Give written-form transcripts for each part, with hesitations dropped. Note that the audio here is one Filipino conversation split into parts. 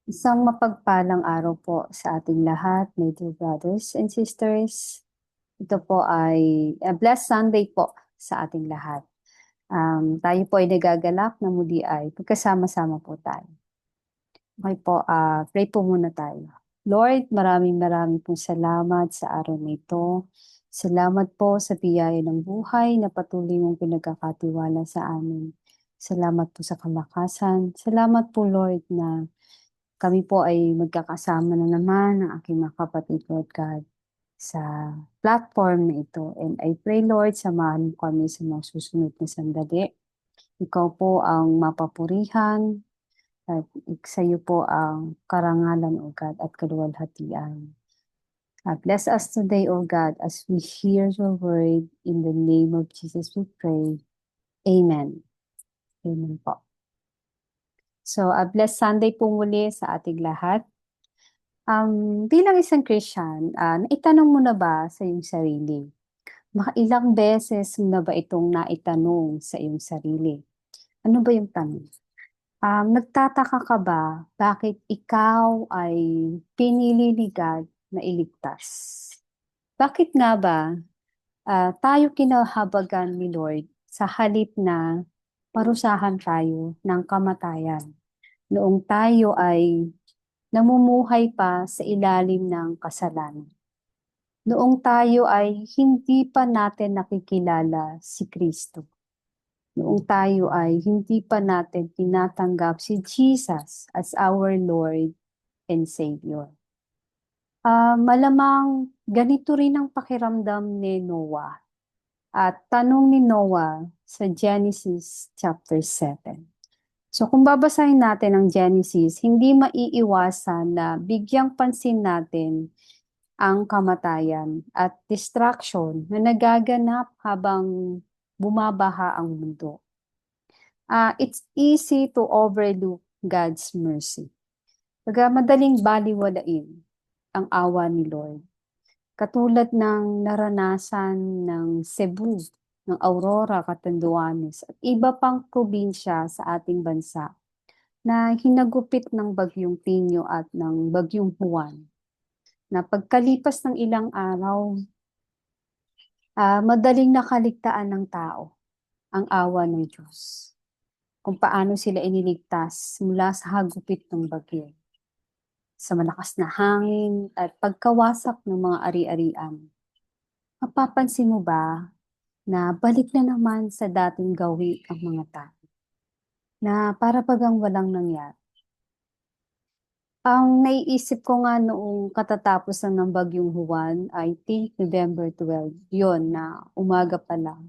Isang mapagpalang araw po sa ating lahat, my dear brothers and sisters. Ito po ay blessed Sunday po sa ating lahat. Tayo po ay nagagalak na muli ay pagkasama-sama po tayo. Okay po, pray po muna tayo. Lord, maraming maraming pong salamat sa araw na ito. Salamat po sa biyaya ng buhay na patuloy mong pinagkakatiwala sa amin. Salamat po sa kalakasan. Salamat po, Lord, na kami po ay magkakasama na naman ng aking mga kapatid, Lord God, sa platform na ito. And I pray, Lord, samahan mo kami sa mga susunod na sandali. Ikaw po ang mapapurihan at sa iyo po ang karangalan, O God, at kaluwalhatian. Bless us today, O God, as we hear your word. In the name of Jesus we pray. Amen. Amen po. So, bless Sunday po muli sa ating lahat. Bilang isang Christian, naitanong mo na ba sa iyong sarili? Ilang beses mo na ba itong naitanong sa iyong sarili? Ano ba yung tanong? Nagtataka ka ba bakit ikaw ay pinili ni God na iligtas? Bakit nga ba tayo kinahabagan ni Lord sa halip na parusahan tayo ng kamatayan noong tayo ay namumuhay pa sa ilalim ng kasalanan? Noong tayo ay hindi pa natin nakikilala si Kristo. Noong tayo ay hindi pa natin tinatanggap si Jesus as our Lord and Savior. Malamang ganito rin ang pakiramdam ni Noah. At tanong ni Noah sa Genesis chapter 7. So kung babasahin natin ang Genesis, hindi maiiwasan na bigyang pansin natin ang kamatayan at destruction na nagaganap habang bumabaha ang mundo. It's easy to overlook God's mercy. Madaling baliwalain ang awa ni Lord. Katulad ng naranasan ng Cebu, ng Aurora, Catanduanes at iba pang probinsya sa ating bansa na hinagupit ng bagyong Pinyo at ng bagyong Juan, na pagkalipas ng ilang araw, madaling nakaligtaan ng tao ang awa ng Diyos. Kung paano sila iniligtas mula sa hagupit ng bagyo, sa malakas na hangin at pagkawasak ng mga ari-arian. Mapapansin mo ba na balik na naman sa dating gawi ang mga tao, na para bagang walang nangyari? Ang naiisip ko nga noong katatapos ng bagyong Juan, I think November 12, yon na umaga pa lang.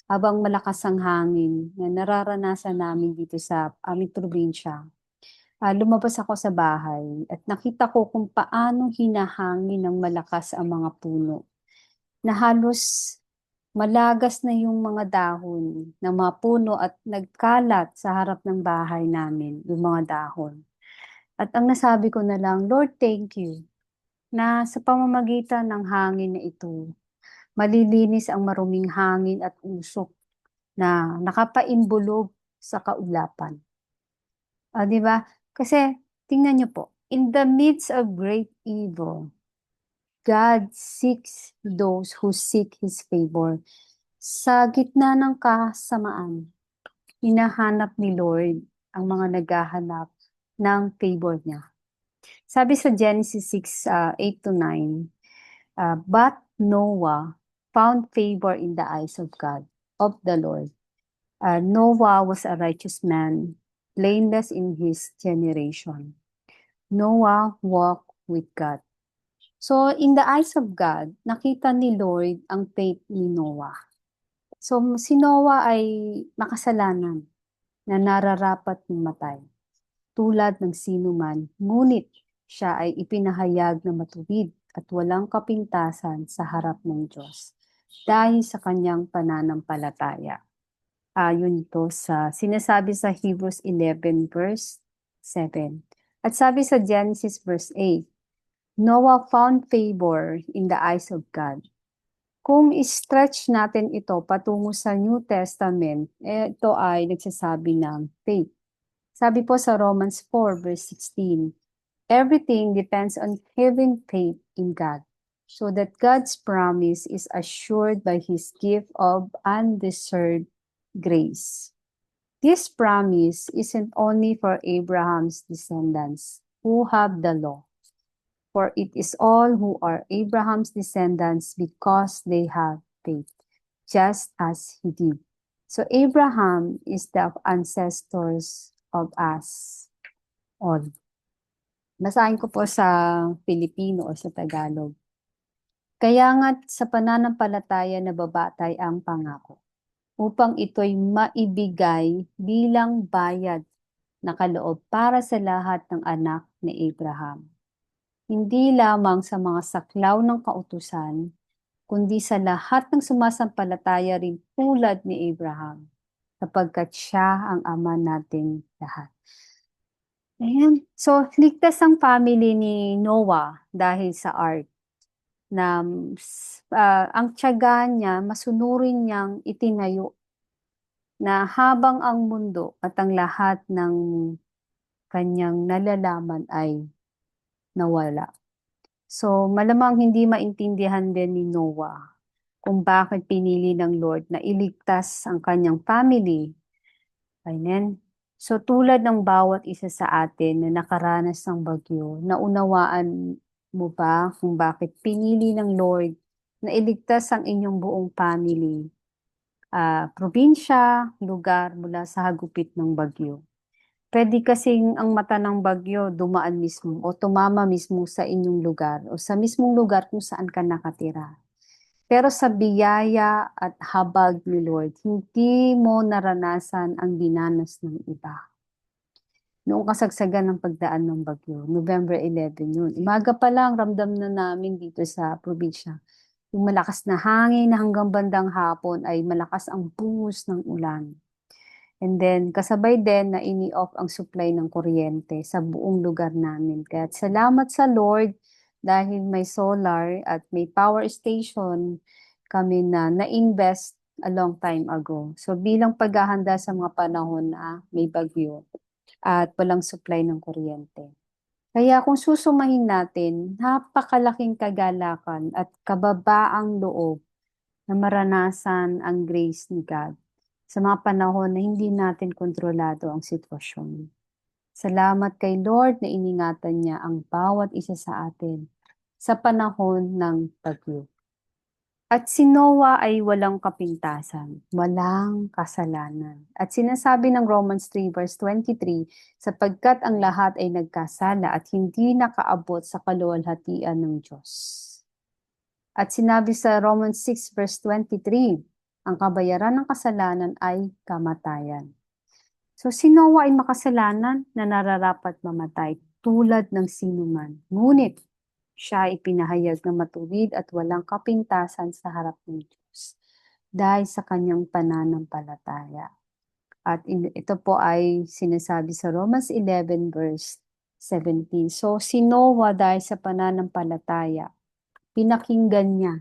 Habang malakas ang hangin na nararanasan namin dito sa aming probinsya, lumabas ako sa bahay at nakita ko kung paano hinahangin ng malakas ang mga puno, na halos malagas na yung mga dahon ng mga puno at nagkalat sa harap ng bahay namin, yung mga dahon. At ang nasabi ko na lang, Lord, thank you, na sa pamamagitan ng hangin na ito, malilinis ang maruming hangin at usok na nakapaimbulog sa kaulapan. Di ba? Kasi, tingnan niyo po, in the midst of great evil, God seeks those who seek His favor. Sa gitna ng kasamaan, hinahanap ni Lord ang mga naghahanap ng favor niya. Sabi sa Genesis 6, 8 to 9, but Noah found favor in the eyes of God, of the Lord. Noah was a righteous man, blameless in his generation. Noah walked with God. So, in the eyes of God, nakita ni Lord ang faith ni Noah. So, si Noah ay makasalanan na nararapat mamatay, tulad ng sino man, ngunit siya ay ipinahayag na matuwid at walang kapintasan sa harap ng Diyos dahil sa kanyang pananampalataya. Ayon ito sa sinasabi sa Hebrews 11 verse 7. At sabi sa Genesis verse 8, Noah found favor in the eyes of God. Kung i-stretch natin ito patungo sa New Testament, ito ay nagsasabi ng faith. Sabi po sa Romans 4 verse 16, Everything depends on having faith in God, so that God's promise is assured by His gift of undeserved grace. This promise isn't only for Abraham's descendants who have the law, for it is all who are Abraham's descendants because they have faith, just as he did. So Abraham is the ancestors of us all. Basahin ko po sa Filipino o sa Tagalog. Kaya nga't sa pananampalataya nababatay ang pangako, upang ito'y maibigay bilang bayad na kaloob para sa lahat ng anak ni Abraham. Hindi lamang sa mga saklaw ng kautusan, kundi sa lahat ng sumasampalataya rin tulad ni Abraham, sapagkat siya ang ama nating lahat. Ayan. So, ligtas ang family ni Noah dahil sa ark na ang tiyaga niya, masunurin niyang itinayo na habang ang mundo at ang lahat ng kanyang nalalaman ay nawala. So, malamang hindi maintindihan din ni Noah kung bakit pinili ng Lord na iligtas ang kanyang family. Amen. So, tulad ng bawat isa sa atin na nakaranas ng bagyo, naunawaan mo ba kung bakit pinili ng Lord na iligtas ang inyong buong family, probinsya, lugar mula sa hagupit ng bagyo? Pwede kasing ang mata ng bagyo dumaan mismo o tumama mismo sa inyong lugar o sa mismong lugar kung saan ka nakatira. Pero sa biyaya at habag ni Lord, hindi mo naranasan ang dinanas ng iba. Noong kasagsagan ng pagdaan ng bagyo, November 11 yun. Umaga pa lang, ramdam na namin dito sa probinsya. Yung malakas na hangin na hanggang bandang hapon ay malakas ang buhos ng ulan. And then, kasabay din na ini-off ang supply ng kuryente sa buong lugar namin. Kaya salamat sa Lord dahil may solar at may power station kami na na-invest a long time ago. So bilang paghahanda sa mga panahon na may bagyo at walang supply ng kuryente. Kaya kung susumahin natin, napakalaking kagalakan at kababaang loob na maranasan ang grace ni God sa mga panahon na hindi natin kontrolado ang sitwasyon. Salamat kay Lord na iningatan niya ang bawat isa sa atin sa panahon ng bagyo. At si Noah ay walang kapintasan, walang kasalanan. At sinasabi ng Romans 3 verse 23, sapagkat ang lahat ay nagkasala at hindi nakaabot sa kaluwalhatian ng Diyos. At sinabi sa Romans 6 verse 23, ang kabayaran ng kasalanan ay kamatayan. So si Noah ay makasalanan na nararapat mamatay tulad ng sinuman. Ngunit siya ay pinahayag na matuwid at walang kapintasan sa harap ng Diyos dahil sa kanyang pananampalataya. At ito po ay sinasabi sa Romans 11 verse 17. So si Noah dahil sa pananampalataya, pinakinggan niya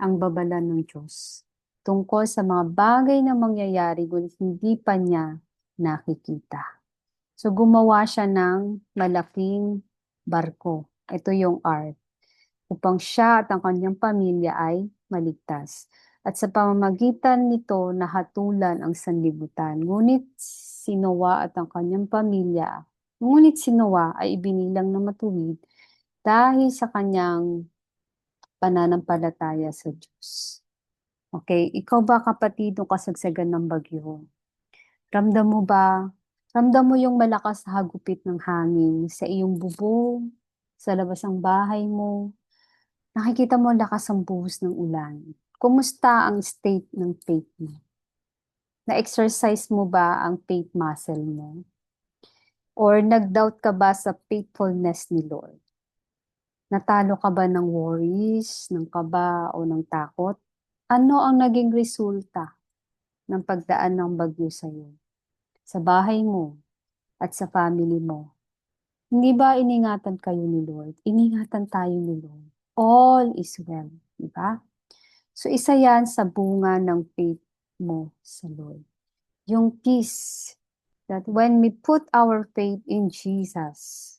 ang babala ng Diyos tungkol sa mga bagay na mangyayari ngunit hindi pa niya nakikita. So gumawa siya ng malaking barko. Ito yung ark. Upang siya at ang kanyang pamilya ay maligtas. At sa pamamagitan nito nahatulan ang sanlibutan. Ngunit si Noah at ang kanyang pamilya, ngunit si Noah ay ibinilang na matuwid dahil sa kanyang pananampalataya sa Diyos. Okay, ikaw ba kapatid nung kasagsagan ng bagyo? Ramdam mo ba? Ramdam mo yung malakas na hagupit ng hangin sa iyong bubong, sa labas ng bahay mo. Nakikita mo ang lakas ang buhos ng ulan. Kumusta ang state ng faith mo? Na-exercise mo ba ang faith muscle mo? Or nag-doubt ka ba sa faithfulness ni Lord? Natalo ka ba ng worries, ng kaba o ng takot? Ano ang naging resulta ng pagdaan ng bagyo sa iyo? Sa bahay mo at sa family mo? Hindi ba iningatan kayo ni Lord? Iningatan tayo ni Lord. All is well, di ba? So isa yan sa bunga ng faith mo sa Lord. Yung peace that when we put our faith in Jesus,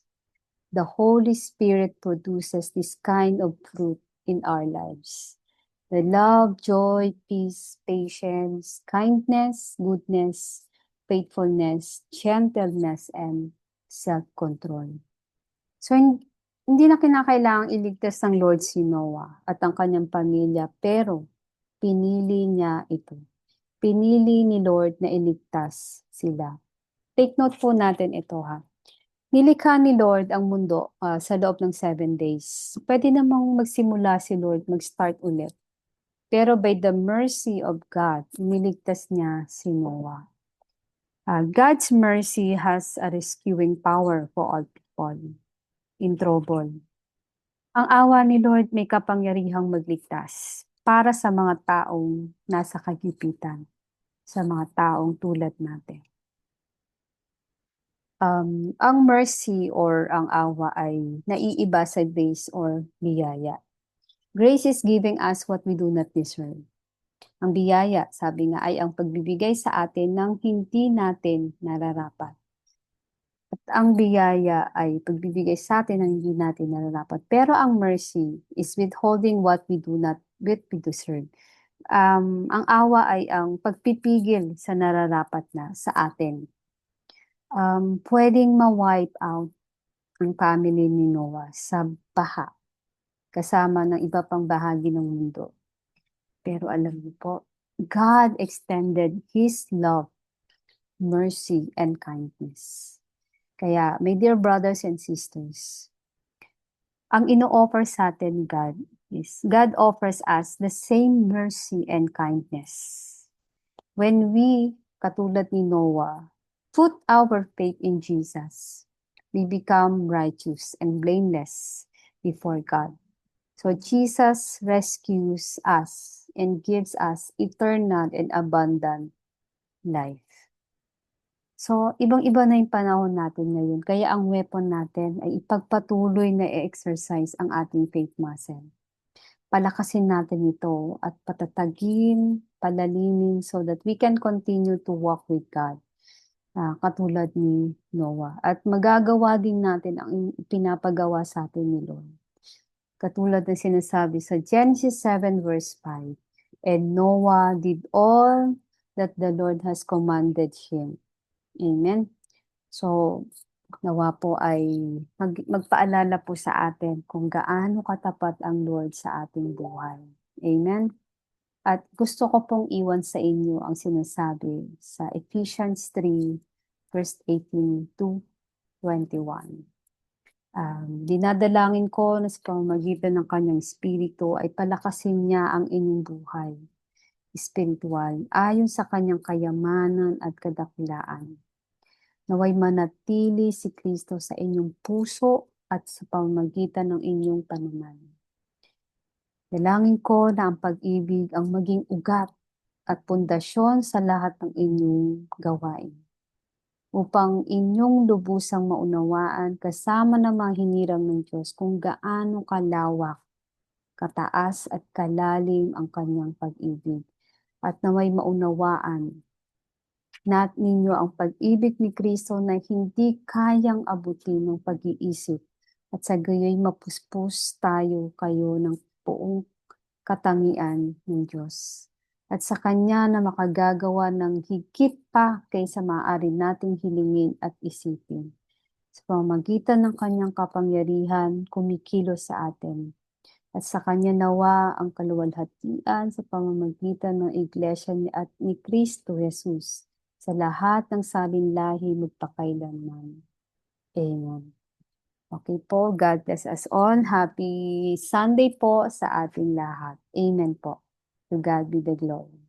the Holy Spirit produces this kind of fruit in our lives. The love, joy, peace, patience, kindness, goodness, faithfulness, gentleness, and self-control. So, hindi na kinakailangang iligtas ng Lord si Noah at ang kanyang pamilya, pero pinili niya ito. Pinili ni Lord na iligtas sila. Take note po natin ito ha. Nilikha ni Lord ang mundo sa loob ng 7 days. Pwede namang magsimula si Lord, mag-start ulit. Pero by the mercy of God, niligtas niya si Noah. God's mercy has a rescuing power for all people in trouble. Ang awa ni Lord may kapangyarihang magligtas para sa mga taong nasa kagipitan, sa mga taong tulad natin. Ang mercy or ang awa ay naiiba sa grace or biyaya. Grace is giving us what we do not deserve. Ang biyaya, sabi nga, ay ang pagbibigay sa atin ng hindi natin nararapat. At ang biyaya ay pagbibigay sa atin ng hindi natin nararapat. Pero ang mercy is withholding what we do not deserve. Ang awa ay ang pagpipigil sa nararapat na sa atin. Pwedeng ma-wipe out ang family ni Noah sa baha, kasama ng iba pang bahagi ng mundo. Pero alam niyo po, God extended His love, mercy, and kindness. Kaya, my dear brothers and sisters, ang ino-offer sa atin God is, God offers us the same mercy and kindness. When we, katulad ni Noah, put our faith in Jesus, we become righteous and blameless before God. So Jesus rescues us and gives us eternal and abundant life. So, ibang-iba na yung panahon natin ngayon. Kaya ang weapon natin ay ipagpatuloy na i-exercise ang ating faith muscle. Palakasin natin ito at patatagin, palalimin so that we can continue to walk with God. Katulad ni Noah. At magagawa din natin ang pinapagawa sa atin ni Lord. Katulad ng sinasabi sa Genesis 7 verse 5, and Noah did all that the Lord has commanded him. Amen. So, nawa po ay magpaalala po sa atin kung gaano katapat ang Lord sa ating buhay. Amen. At gusto ko pong iwan sa inyo ang sinasabi sa Ephesians 3 verse 18 to 21. Dinadalangin ko na sa pamamagitan ng kanyang espiritu ay palakasin niya ang inyong buhay espiritual ayon sa kanyang kayamanan at kadakilaan. Naway manatili si Kristo sa inyong puso at sa pamamagitan ng inyong pananalig. Dalangin ko na ang pag-ibig ang maging ugat at pundasyon sa lahat ng inyong gawain, upang inyong lubusang maunawaan kasama ng mga hinirang ng Diyos kung gaano kalawak, kataas at kalalim ang kanyang pag-ibig, at naway maunawaan ninyo ang pag-ibig ni Kristo na hindi kayang abutin ng pag-iisip, at sa gayoy mapuspos tayo kayo ng buong katangian ng Diyos. At sa Kanya na makagagawa ng higit pa kaysa maaari nating hilingin at isipin. Sa pamamagitan ng Kanyang kapangyarihan, kumikilos sa atin. At sa Kanya nawa ang kaluwalhatian sa pamamagitan ng Iglesia at ni Kristo Jesus sa lahat ng salinlahi magpakailanman. Amen. Okay po, God bless us all. Happy Sunday po sa ating lahat. Amen po. To God be the glory.